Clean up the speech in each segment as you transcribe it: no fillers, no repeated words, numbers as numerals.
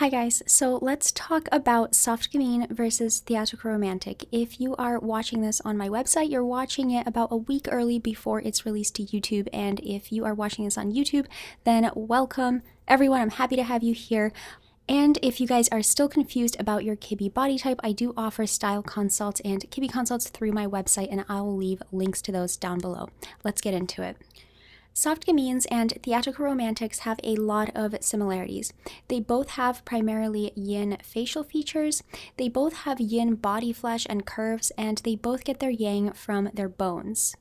Hi guys, so let's talk about soft gamine versus theatrical romantic. If you are watching this on my website, you're watching it about a week early before it's released to YouTube, and if you are watching this on YouTube, then welcome everyone. I'm happy to have you here. And if you guys are still confused about your Kibbe body type, I do offer style consults and Kibbe consults through my website, and I will leave links to those down below. Let's get into it. Soft gamines and theatrical romantics have a lot of similarities. They both have primarily yin facial features, they both have yin body flesh and curves, and they both get their yang from their bones.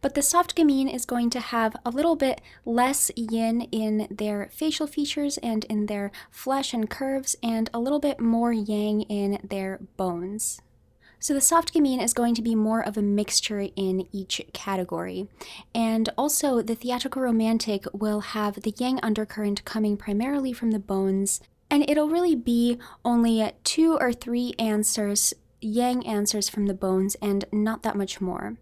But the soft gamine is going to have a little bit less yin in their facial features and in their flesh and curves, and a little bit more yang in their bones. So the soft gamine is going to be more of a mixture in each category. And also the theatrical romantic will have the yang undercurrent coming primarily from the bones, and it'll really be only 2 or 3 answers, yang answers from the bones, and not that much more.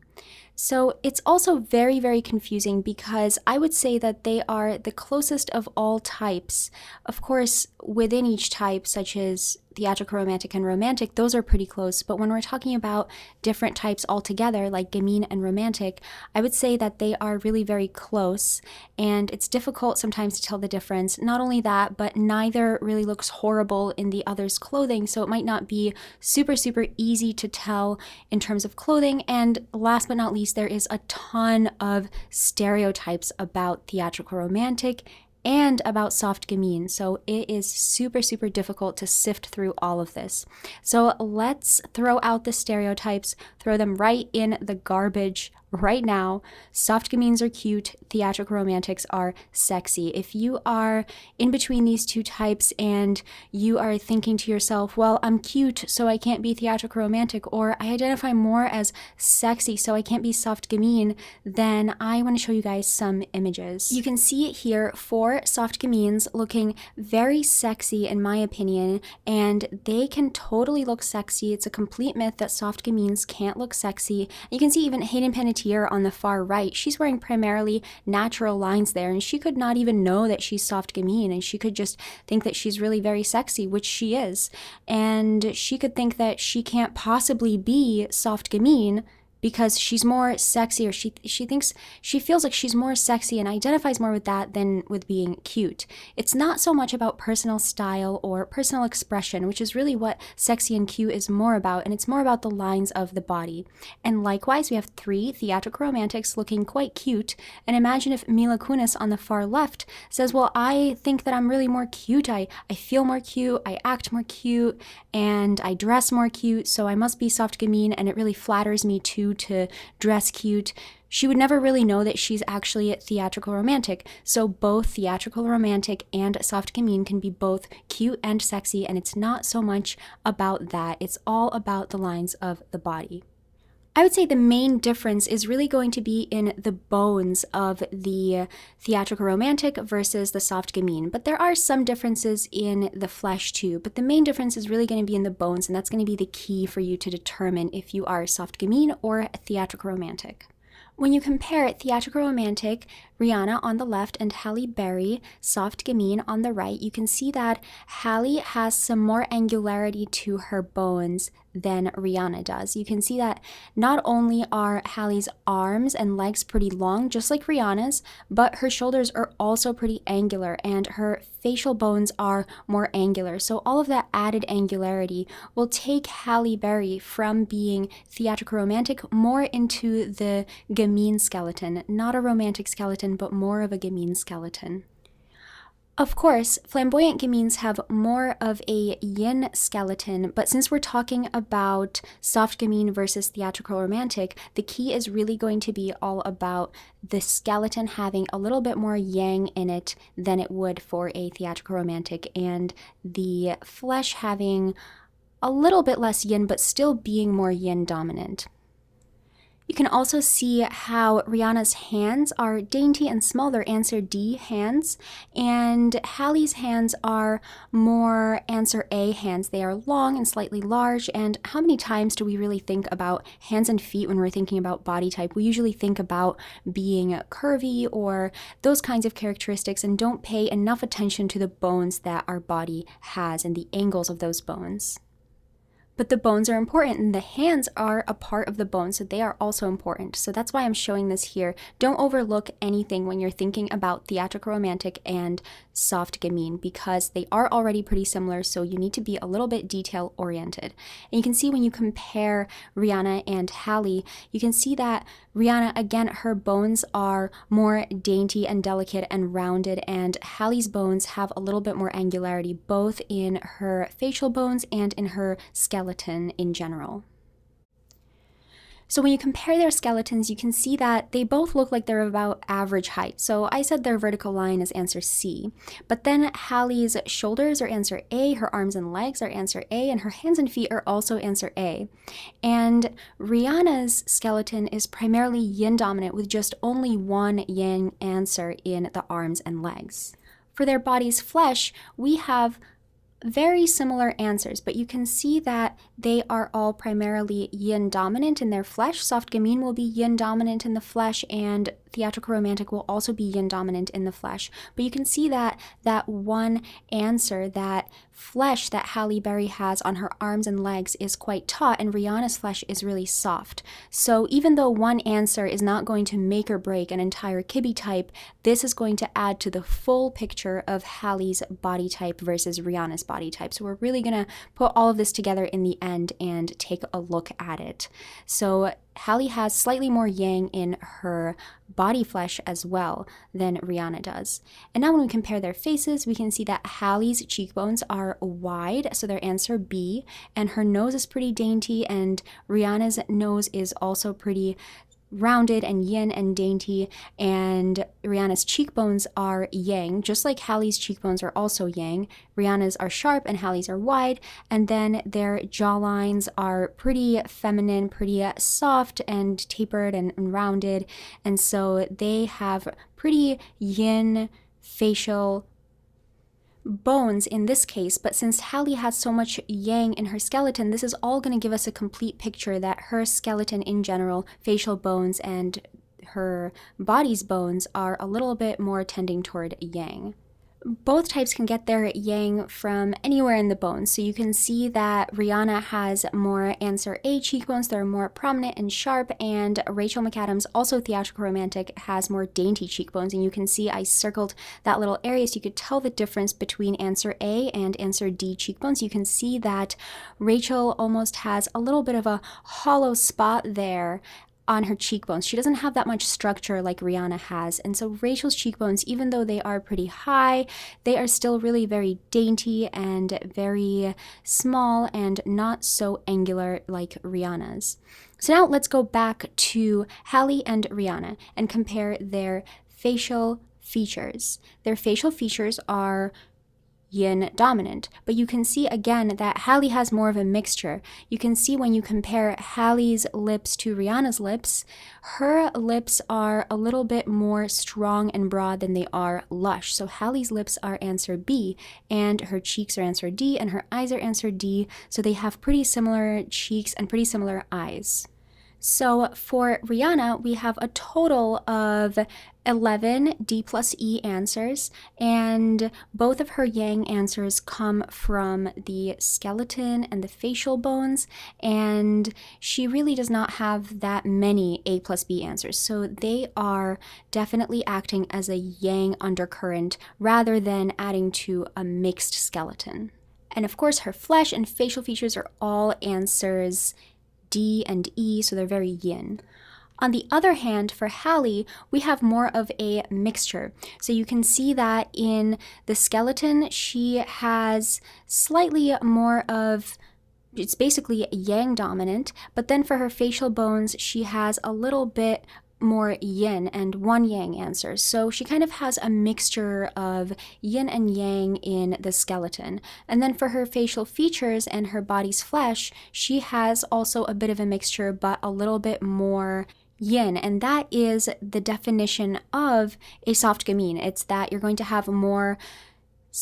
So it's also very, very confusing because I would say that they are the closest of all types. Of course, within each type, such as theatrical romantic and romantic, those are pretty close. But when we're talking about different types altogether, like gamine and romantic, I would say that they are really very close. And it's difficult sometimes to tell the difference. Not only that, but neither really looks horrible in the other's clothing. So it might not be super, super easy to tell in terms of clothing. And last but not least, there is a ton of stereotypes about theatrical romantic and about soft gamine, so it is super, super difficult to sift through all of this. So let's throw out the stereotypes, throw them right in the garbage right now. Soft gamines are cute, theatrical romantics are sexy. If you are in between these two types and you are thinking to yourself, well, I'm cute, so I can't be theatrical romantic, or I identify more as sexy, so I can't be soft gamine, then I want to show you guys some images. You can see it here for soft gamines looking very sexy in my opinion, and they can totally look sexy. It's a complete myth that soft gamines can't look sexy. You can see even Hayden Panettiere on the far right. She's wearing primarily natural lines there, and she could not even know that she's soft gamine, and she could just think that she's really very sexy, which she is. And she could think that she can't possibly be soft gamine because she's more sexy, or she feels like she's more sexy and identifies more with that than with being cute. It's not so much about personal style or personal expression, which is really what sexy and cute is more about, and it's more about the lines of the body. And likewise, we have 3 theatrical romantics looking quite cute, and imagine if Mila Kunis on the far left says, well, I think that I'm really more cute, I feel more cute, I act more cute, and I dress more cute, so I must be soft gamine, and it really flatters me too to dress cute. She would never really know that she's actually a theatrical romantic. So both theatrical romantic and soft gamine can be both cute and sexy, and it's not so much about that. It's all about the lines of the body. I would say the main difference is really going to be in the bones of the theatrical romantic versus the soft gamine. But there are some differences in the flesh too. But the main difference is really going to be in the bones, and that's going to be the key for you to determine if you are soft gamine or a theatrical romantic. When you compare theatrical romantic, Rihanna on the left and Halle Berry, soft gamine on the right, you can see that Halle has some more angularity to her bones than Rihanna does. You can see that not only are Halle's arms and legs pretty long, just like Rihanna's, but her shoulders are also pretty angular and her facial bones are more angular. So all of that added angularity will take Halle Berry from being theatrical romantic more into the gamine skeleton, not a romantic skeleton, but more of a gamine skeleton. Of course, flamboyant gamines have more of a yin skeleton, but since we're talking about soft gamine versus theatrical romantic, the key is really going to be all about the skeleton having a little bit more yang in it than it would for a theatrical romantic, and the flesh having a little bit less yin, but still being more yin dominant. You can also see how Rihanna's hands are dainty and small. They're answer D hands, and Hallie's hands are more answer A hands. They are long and slightly large. And how many times do we really think about hands and feet when we're thinking about body type? We usually think about being curvy or those kinds of characteristics and don't pay enough attention to the bones that our body has and the angles of those bones. But the bones are important, and the hands are a part of the bones, so they are also important. So that's why I'm showing this here. Don't overlook anything when you're thinking about theatrical romantic and soft gamine, because they are already pretty similar, so you need to be a little bit detail oriented. And you can see when you compare Rihanna and Hallie, you can see that Rihanna, again, her bones are more dainty and delicate and rounded, and Hallie's bones have a little bit more angularity, both in her facial bones and in her skeleton in general. So when you compare their skeletons, you can see that they both look like they're about average height. So I said their vertical line is answer C, but then Hallie's shoulders are answer A, her arms and legs are answer A, and her hands and feet are also answer A. And Rihanna's skeleton is primarily yin dominant with just only one yang answer in the arms and legs. For their body's flesh, we have very similar answers, but you can see that they are all primarily yin dominant in their flesh. Soft gamine will be yin dominant in the flesh, and theatrical romantic will also be yin dominant in the flesh. But you can see that that one answer, that flesh that Halle Berry has on her arms and legs, is quite taut, and Rihanna's flesh is really soft. So even though one answer is not going to make or break an entire kibbe type, this is going to add to the full picture of Halle's body type versus Rihanna's body type. So we're really going to put all of this together in the end and take a look at it. So Hallie has slightly more yang in her body flesh as well than Rihanna does. And now when we compare their faces, we can see that Hallie's cheekbones are wide, so their answer B, and her nose is pretty dainty, and Rihanna's nose is also pretty rounded and yin and dainty, and Rihanna's cheekbones are yang, just like Hallie's cheekbones are also yang. Rihanna's are sharp and Hallie's are wide, and then their jawlines are pretty feminine, pretty soft and tapered and rounded, and so they have pretty yin facial bones in this case. But since Hallie has so much yang in her skeleton, this is all going to give us a complete picture that her skeleton in general, facial bones and her body's bones, are a little bit more tending toward yang. Both types can get their yang from anywhere in the bones. So you can see that Rihanna has more answer A cheekbones. They're more prominent and sharp, and Rachel McAdams, also theatrical romantic, has more dainty cheekbones. And you can see I circled that little area so you could tell the difference between answer A and answer D cheekbones. You can see that Rachel almost has a little bit of a hollow spot there on her cheekbones. She doesn't have that much structure like Rihanna has, and so Rachel's cheekbones, even though they are pretty high, they are still really very dainty and very small and not so angular like Rihanna's. So now let's go back to Hallie and Rihanna and compare their facial features. Their facial features are yin dominant, but you can see again that Hallie has more of a mixture. You can see when you compare Hallie's lips to Rihanna's lips, her lips are a little bit more strong and broad than they are lush. So Hallie's lips are answer B, and her cheeks are answer D, and her eyes are answer D, so they have pretty similar cheeks and pretty similar eyes. So for Rihanna, we have a total of 11 D plus E answers, and both of her yang answers come from the skeleton and the facial bones, and she really does not have that many A plus B answers. So they are definitely acting as a yang undercurrent rather than adding to a mixed skeleton. And of course, her flesh and facial features are all answers D and E, so they're very yin. On the other hand, for Hallie, we have more of a mixture. So you can see that in the skeleton, she has slightly more of, it's basically yang dominant, but then for her facial bones, she has a little bit more yin and one yang answer. So she kind of has a mixture of yin and yang in the skeleton. And then for her facial features and her body's flesh, she has also a bit of a mixture, but a little bit more yin, and that is the definition of a soft gamine. It's that you're going to have more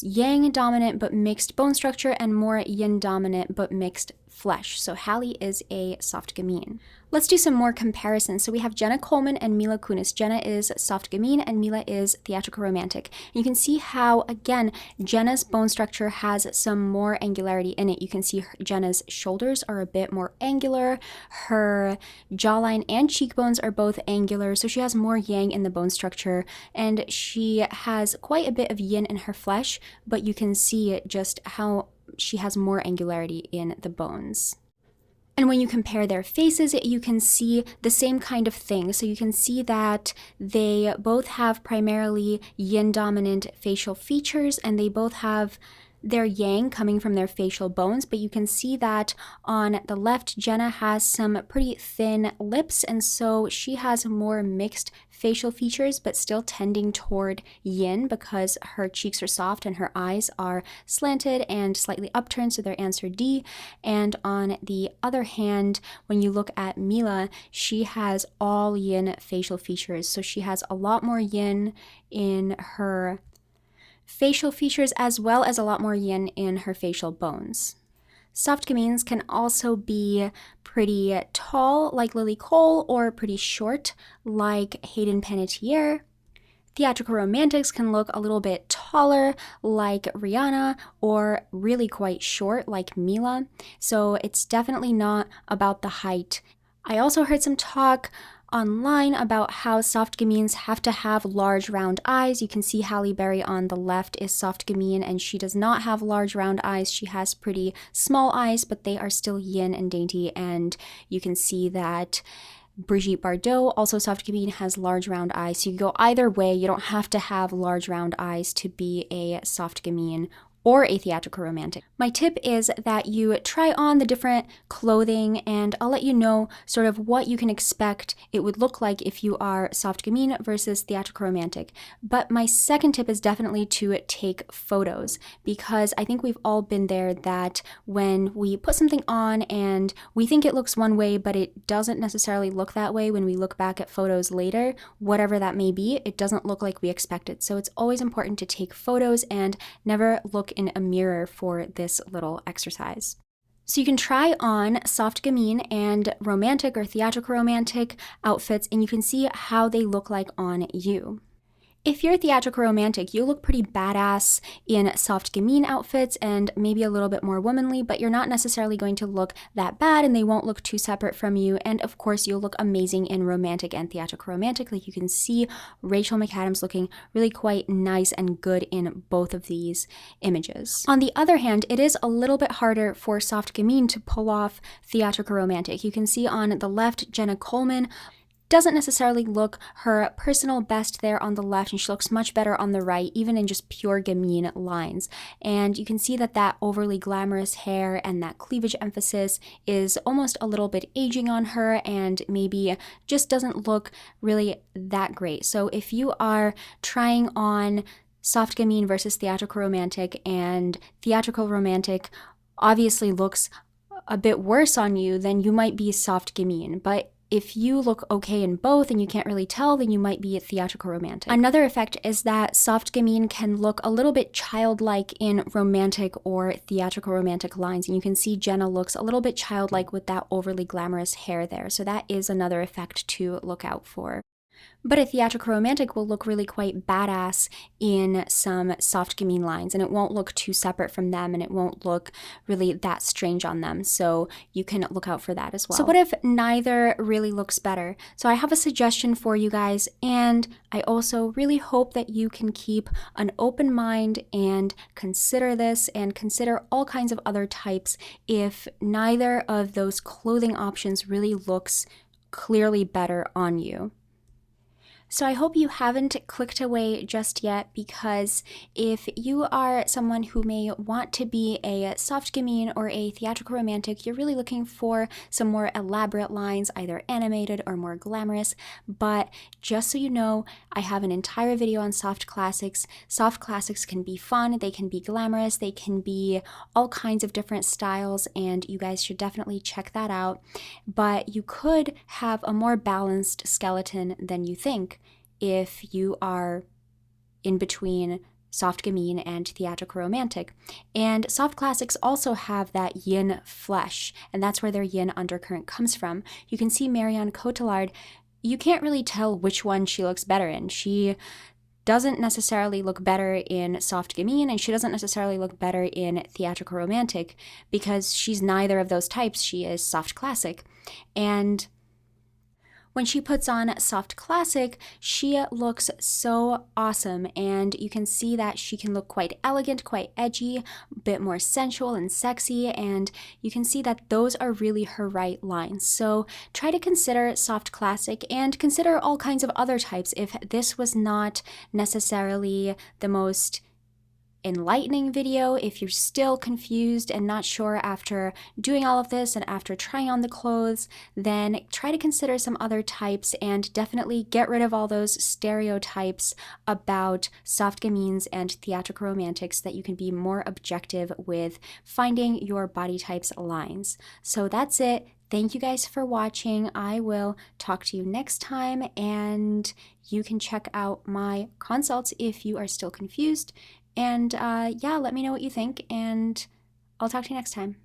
yang dominant but mixed bone structure and more yin dominant but mixed flesh. So Hallie is a soft gamine. Let's do some more comparisons. So we have Jenna Coleman and Mila Kunis. Jenna is soft gamine and Mila is theatrical romantic. And you can see how, again, Jenna's bone structure has some more angularity in it. You can see Jenna's shoulders are a bit more angular. Her jawline and cheekbones are both angular, so she has more yang in the bone structure, and she has quite a bit of yin in her flesh, but you can see just how she has more angularity in the bones. And when you compare their faces, you can see the same kind of thing. So you can see that they both have primarily yin dominant facial features, and they both have their yang coming from their facial bones, but you can see that on the left, Jenna has some pretty thin lips, and so she has more mixed facial features, but still tending toward yin because her cheeks are soft and her eyes are slanted and slightly upturned, so they're answer D. And on the other hand, when you look at Mila, she has all yin facial features, so she has a lot more yin in her facial features as well as a lot more yin in her facial bones. Soft gamines can also be pretty tall like Lily Cole or pretty short like Hayden Panettiere. Theatrical romantics can look a little bit taller like Rihanna or really quite short like Mila. So it's definitely not about the height. I also heard some talk online about how soft gamines have to have large round eyes. You can see Halle Berry on the left is soft gamine, and she does not have large round eyes. She has pretty small eyes, but they are still yin and dainty, and you can see that Brigitte Bardot, also soft gamine, has large round eyes. So you go either way. You don't have to have large round eyes to be a soft gamine or a theatrical romantic. My tip is that you try on the different clothing, and I'll let you know sort of what you can expect it would look like if you are soft gamine versus theatrical romantic. But my second tip is definitely to take photos, because I think we've all been there that when we put something on and we think it looks one way, but it doesn't necessarily look that way when we look back at photos later, whatever that may be, it doesn't look like we expected. So it's always important to take photos and never look in a mirror for this little exercise. So you can try on soft gamine and romantic or theatrical romantic outfits, and you can see how they look like on you. If you're theatrical romantic, you look pretty badass in soft gamine outfits and maybe a little bit more womanly, but you're not necessarily going to look that bad, and they won't look too separate from you. And of course, you'll look amazing in romantic and theatrical romantic. Like you can see Rachel McAdams looking really quite nice and good in both of these images. On the other hand, it is a little bit harder for soft gamine to pull off theatrical romantic. You can see on the left, Jenna Coleman doesn't necessarily look her personal best there on the left, and she looks much better on the right, even in just pure gamine lines. And you can see that that overly glamorous hair and that cleavage emphasis is almost a little bit aging on her, and maybe just doesn't look really that great. So if you are trying on soft gamine versus theatrical romantic, and theatrical romantic obviously looks a bit worse on you, then you might be soft gamine. But if you look okay in both and you can't really tell, then you might be a theatrical romantic. Another effect is that soft gamine can look a little bit childlike in romantic or theatrical romantic lines. And you can see Jenna looks a little bit childlike with that overly glamorous hair there. So that is another effect to look out for. But a theatrical romantic will look really quite badass in some soft gamine lines, and it won't look too separate from them, and it won't look really that strange on them. So you can look out for that as well. So what if neither really looks better? So I have a suggestion for you guys, and I also really hope that you can keep an open mind and consider this and consider all kinds of other types if neither of those clothing options really looks clearly better on you. So I hope you haven't clicked away just yet, because if you are someone who may want to be a soft gamine or a theatrical romantic, you're really looking for some more elaborate lines, either animated or more glamorous. But just so you know, I have an entire video on soft classics. Soft classics can be fun, they can be glamorous, they can be all kinds of different styles, and you guys should definitely check that out. But you could have a more balanced skeleton than you think if you are in between soft gamine and theatrical romantic. And soft classics also have that yin flesh, and that's where their yin undercurrent comes from. You can see Marianne Cotillard, you can't really tell which one she looks better in. She doesn't necessarily look better in soft gamine, and she doesn't necessarily look better in theatrical romantic, because she's neither of those types. She is soft classic. And when she puts on soft classic, she looks so awesome, and you can see that she can look quite elegant, quite edgy, a bit more sensual and sexy, and you can see that those are really her right lines. So try to consider soft classic, and consider all kinds of other types if this was not necessarily the most enlightening video. If you're still confused and not sure after doing all of this and after trying on the clothes, then try to consider some other types, and definitely get rid of all those stereotypes about soft gamines and theatrical romantics, so that you can be more objective with finding your body type's lines. So that's it. Thank you guys for watching. I will talk to you next time, and you can check out my consults if you are still confused. And yeah, let me know what you think, and I'll talk to you next time.